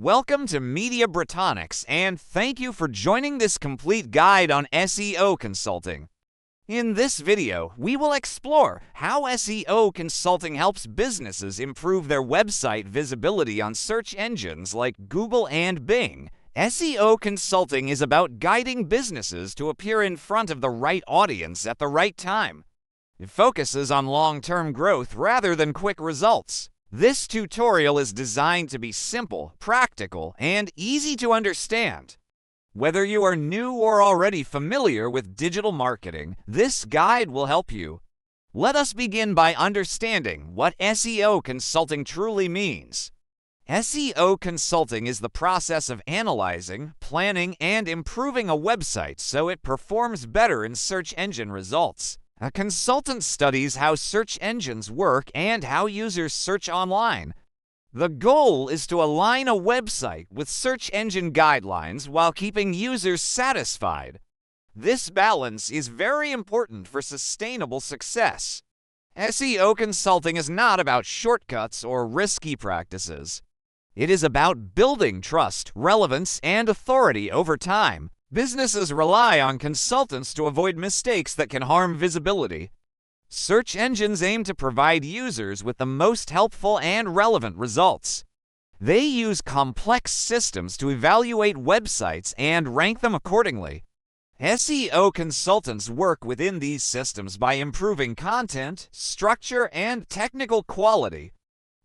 Welcome to Media Britonics, and thank you for joining this complete guide on SEO consulting. In this video, we will explore how SEO consulting helps businesses improve their website visibility on search engines like Google and Bing. SEO consulting is about guiding businesses to appear in front of the right audience at the right time. It focuses on long-term growth rather than quick results. This tutorial is designed to be simple, practical, and easy to understand. Whether you are new or already familiar with digital marketing, this guide will help you. Let us begin by understanding what SEO consulting truly means. SEO consulting is the process of analyzing, planning, and improving a website so it performs better in search engine results. A consultant studies how search engines work and how users search online. The goal is to align a website with search engine guidelines while keeping users satisfied. This balance is very important for sustainable success. SEO consulting is not about shortcuts or risky practices. It is about building trust, relevance, and authority over time. Businesses rely on consultants to avoid mistakes that can harm visibility. Search engines aim to provide users with the most helpful and relevant results. They use complex systems to evaluate websites and rank them accordingly. SEO consultants work within these systems by improving content, structure, and technical quality.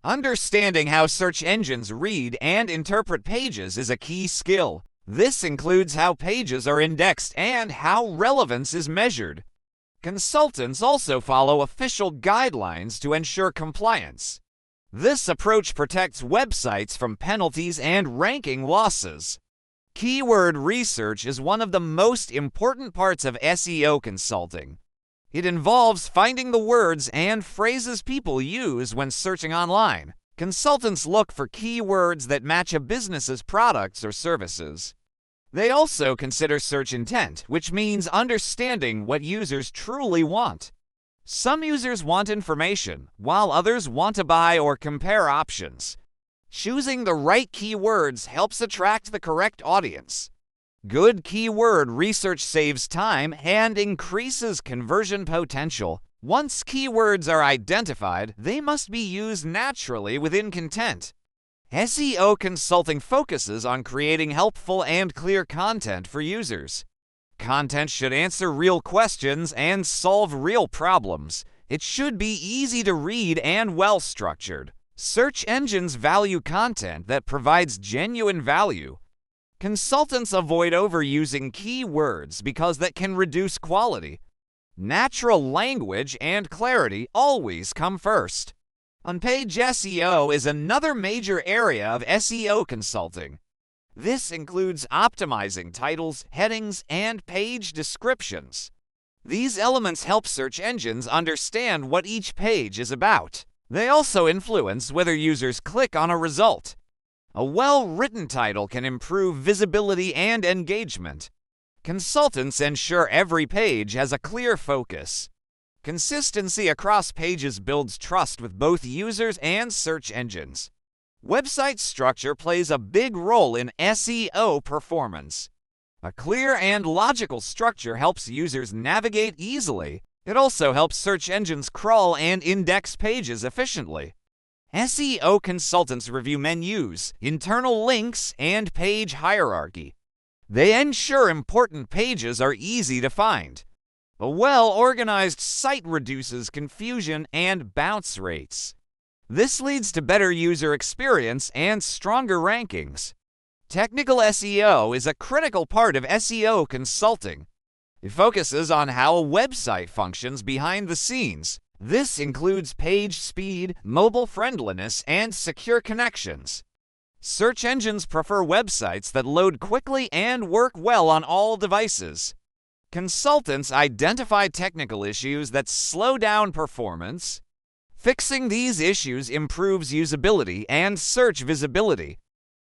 Understanding how search engines read and interpret pages is a key skill. This includes how pages are indexed and how relevance is measured. Consultants also follow official guidelines to ensure compliance. This approach protects websites from penalties and ranking losses. Keyword research is one of the most important parts of SEO consulting. It involves finding the words and phrases people use when searching online. Consultants look for keywords that match a business's products or services. They also consider search intent, which means understanding what users truly want. Some users want information, while others want to buy or compare options. Choosing the right keywords helps attract the correct audience. Good keyword research saves time and increases conversion potential. Once keywords are identified, they must be used naturally within content. SEO consulting focuses on creating helpful and clear content for users. Content should answer real questions and solve real problems. It should be easy to read and well-structured. Search engines value content that provides genuine value. Consultants avoid overusing keywords because that can reduce quality. Natural language and clarity always come first. On-page SEO is another major area of SEO consulting. This includes optimizing titles, headings, and page descriptions. These elements help search engines understand what each page is about. They also influence whether users click on a result. A well-written title can improve visibility and engagement. Consultants ensure every page has a clear focus. Consistency across pages builds trust with both users and search engines. Website structure plays a big role in SEO performance. A clear and logical structure helps users navigate easily. It also helps search engines crawl and index pages efficiently. SEO consultants review menus, internal links, and page hierarchy. They ensure important pages are easy to find. A well-organized site reduces confusion and bounce rates. This leads to better user experience and stronger rankings. Technical SEO is a critical part of SEO consulting. It focuses on how a website functions behind the scenes. This includes page speed, mobile friendliness, and secure connections. Search engines prefer websites that load quickly and work well on all devices. Consultants identify technical issues that slow down performance. Fixing these issues improves usability and search visibility.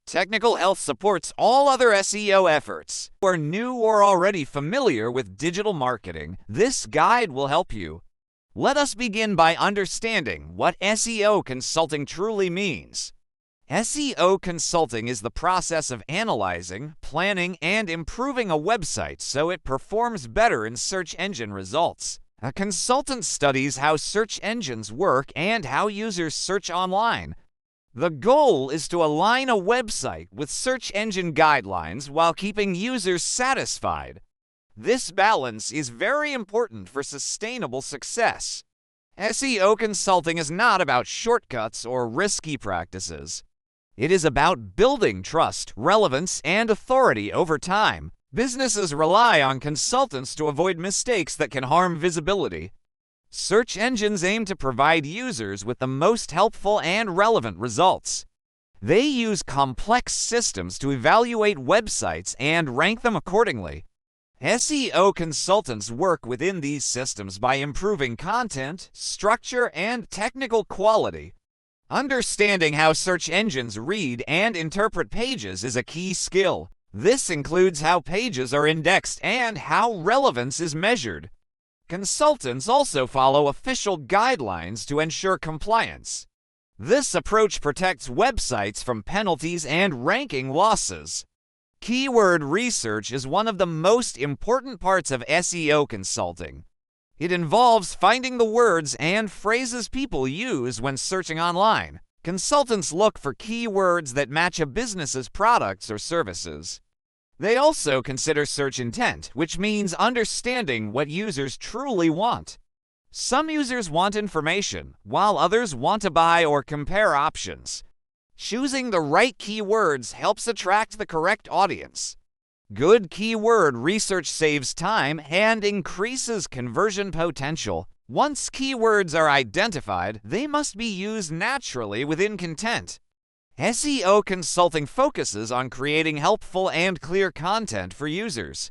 Technical health supports all other SEO efforts. If you are new or already familiar with digital marketing, this guide will help you. Let us begin by understanding what SEO consulting truly means. SEO consulting is the process of analyzing, planning, and improving a website so it performs better in search engine results. A consultant studies how search engines work and how users search online. The goal is to align a website with search engine guidelines while keeping users satisfied. This balance is very important for sustainable success. SEO consulting is not about shortcuts or risky practices. It is about building trust, relevance, and authority over time. Businesses rely on consultants to avoid mistakes that can harm visibility. Search engines aim to provide users with the most helpful and relevant results. They use complex systems to evaluate websites and rank them accordingly. SEO consultants work within these systems by improving content, structure, and technical quality. Understanding how search engines read and interpret pages is a key skill. This includes how pages are indexed and how relevance is measured. Consultants also follow official guidelines to ensure compliance. This approach protects websites from penalties and ranking losses. Keyword research is one of the most important parts of SEO consulting. It involves finding the words and phrases people use when searching online. Consultants look for keywords that match a business's products or services. They also consider search intent, which means understanding what users truly want. Some users want information, while others want to buy or compare options. Choosing the right keywords helps attract the correct audience. Good keyword research saves time and increases conversion potential. Once keywords are identified, they must be used naturally within content. SEO consulting focuses on creating helpful and clear content for users.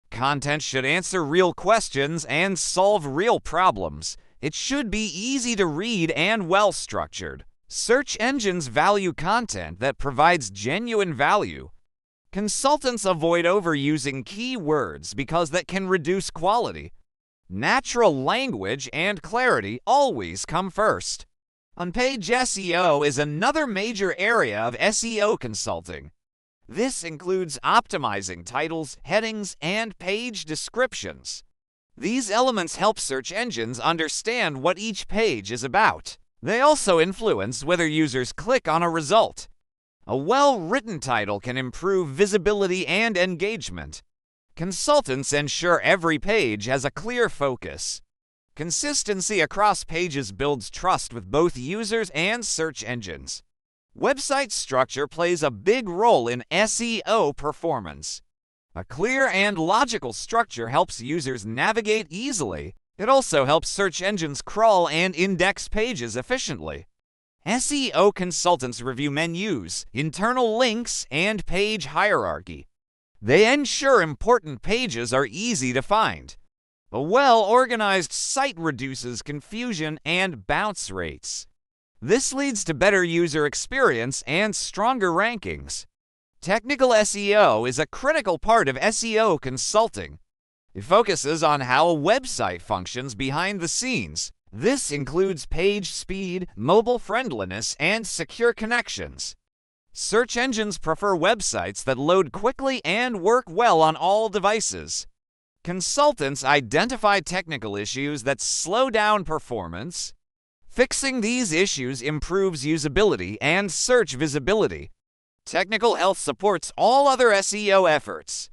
Content should answer real questions and solve real problems. It should be easy to read and well-structured. Search engines value content that provides genuine value. Consultants avoid overusing keywords because that can reduce quality. Natural language and clarity always come first. On-page SEO is another major area of SEO consulting. This includes optimizing titles, headings, and page descriptions. These elements help search engines understand what each page is about. They also influence whether users click on a result. A well-written title can improve visibility and engagement. Consultants ensure every page has a clear focus. Consistency across pages builds trust with both users and search engines. Website structure plays a big role in SEO performance. A clear and logical structure helps users navigate easily. It also helps search engines crawl and index pages efficiently. SEO consultants review menus, internal links, and page hierarchy. They ensure important pages are easy to find. A well-organized site reduces confusion and bounce rates. This leads to better user experience and stronger rankings. Technical SEO is a critical part of SEO consulting. It focuses on how a website functions behind the scenes. This includes page speed, mobile friendliness, and secure connections. Search engines prefer websites that load quickly and work well on all devices. Consultants identify technical issues that slow down performance. Fixing these issues improves usability and search visibility. Technical health supports all other SEO efforts.